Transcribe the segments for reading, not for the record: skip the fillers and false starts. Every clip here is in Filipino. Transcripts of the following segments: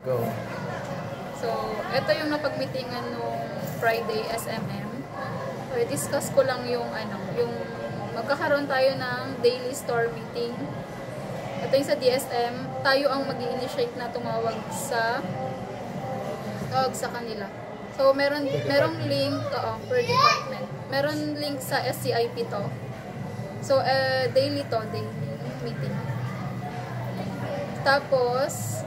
Go. So, ito yung napag-meetingan nung Friday SMM. So, i-discuss ko lang yung yung magkakaroon tayo ng daily store meeting. Ito yung sa DSM, tayo ang mag-i-initiate na tumawag sa kanila. So, merong link per department. Meron link sa SCIP to. So, daily meeting. Tapos,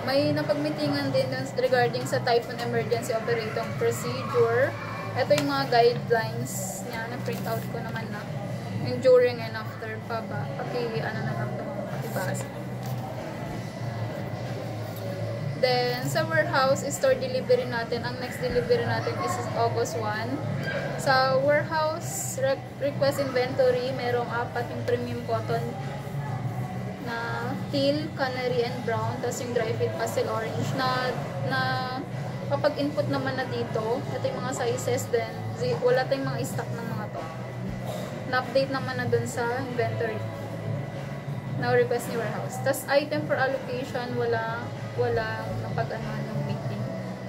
may napag-meetingan din regarding sa Typhoon Emergency Operating Procedure. Ito yung mga guidelines niya. Na-print out ko naman na. Yung during and after pa ba. Na lang ito mga pakibasa. Then, sa warehouse, store delivery natin. Ang next delivery natin is August 1. Sa warehouse request inventory, merong 4 yung premium cotton na teal, canary, and brown. Tapos yung dry fit pastel orange na kapag input naman na dito, ito yung mga sizes din. Wala tayong mga stock ng mga to. Na-update naman na dun sa inventory. Now request ni warehouse. Tapos item for allocation, walang napag-ano ng meeting.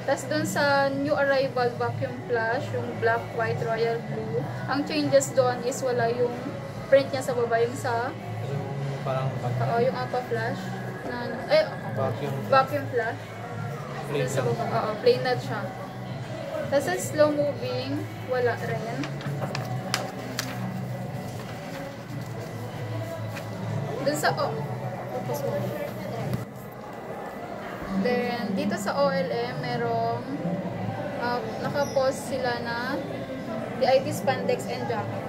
Tapos dun sa new arrival vacuum flash, yung black, white, royal blue, ang changes doon is wala yung print niya sa baba, yung sa Parang yung aqua flash vacuum flash. Plain sa baba. Plain na siya. Tapos sa slow moving, wala rin. Dun sa then, dito sa OLM, merong nakapost sila na DIT spandex and jacket.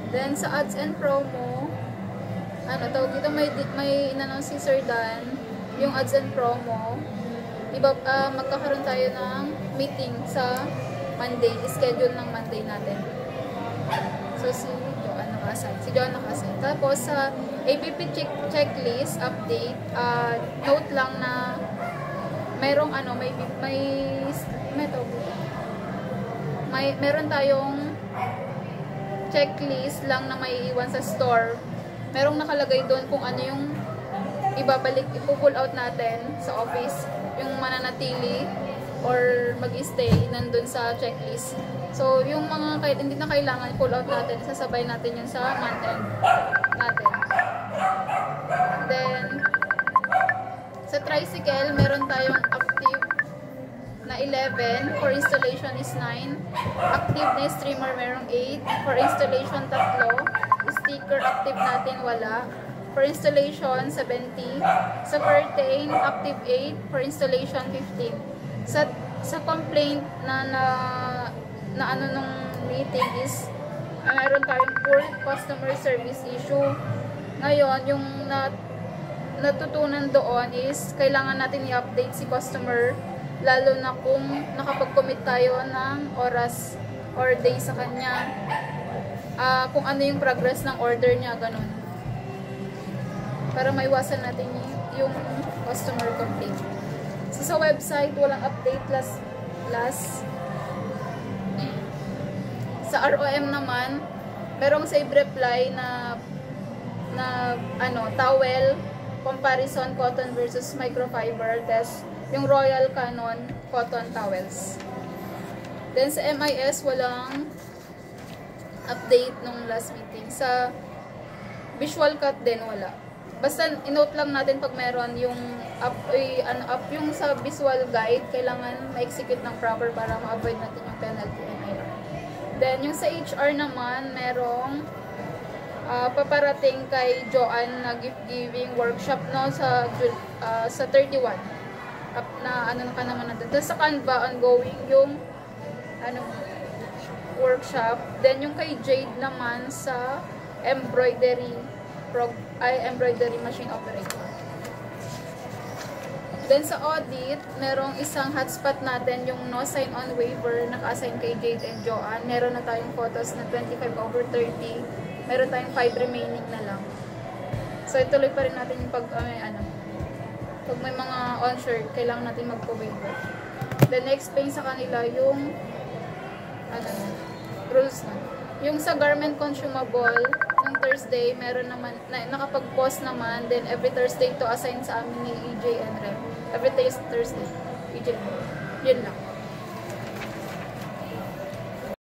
Then, sa ads and promo, tawag dito, may in-announce si Sir Dan, yung ads and promo, magkakaroon tayo ng meeting sa Monday, schedule ng Monday natin. So, si Joan naka-assign. Tapos, sa APP checklist update, note lang na merong meron tayong checklist lang na may iwan sa store. Merong nakalagay doon kung ano yung ipupull out natin sa office, yung mananatili or mag-stay nandun sa checklist. So, yung mga kahit hindi na kailangan pull out natin, sasabay natin yun sa month-end natin. Then, sa tricycle, meron tayong active na 11. For installation is 9. Active na streamer, merong 8. For installation, 3. Sticker, active natin, wala. For installation, 70. Sa curtain, active 8. For installation, 15. Sa complaint na nung meeting is mayroon tayong poor customer service issue. Ngayon, yung natutunan doon is kailangan natin i-update si customer, lalo na kung nakapag-commit tayo ng oras or day sa kanya, kung ano yung progress ng order niya, ganun, para maiwasan natin yung customer complaint. So, sa website, walang update last. Sa ROM naman, merong save reply na towel comparison cotton versus microfiber test, yung Royal Canon cotton towels. Then sa MIS, walang update nung last meeting. Sa visual cut din, wala. Basta inote lang natin pag meron yung yung sa visual guide, kailangan ma-execute ng proper para ma-avoid natin yung penalty MIR. Then, yung sa HR naman, merong paparating kay Joanne na gift-giving workshop sa 31. Na ka naman natin. Tapos sa Canva, ongoing yung workshop. Then, yung kay Jade naman sa embroidery machine operator. Then sa audit, merong isang hotspot natin, yung no sign-on waiver, naka-assign kay Jade and Joanne. Meron na tayong photos na 25/30. Meron tayong 5 remaining na lang. So, ituloy pa rin natin yung pag may mga on-shirt, kailangan natin magpo-waiver. The next page sa kanila, yung rules na. Yung sa garment consumable, yung Thursday, meron naman, nakapag-post naman. Then every Thursday to assign sa amin ni EJ and Rem. Every Thursday. EJ. Yun lang.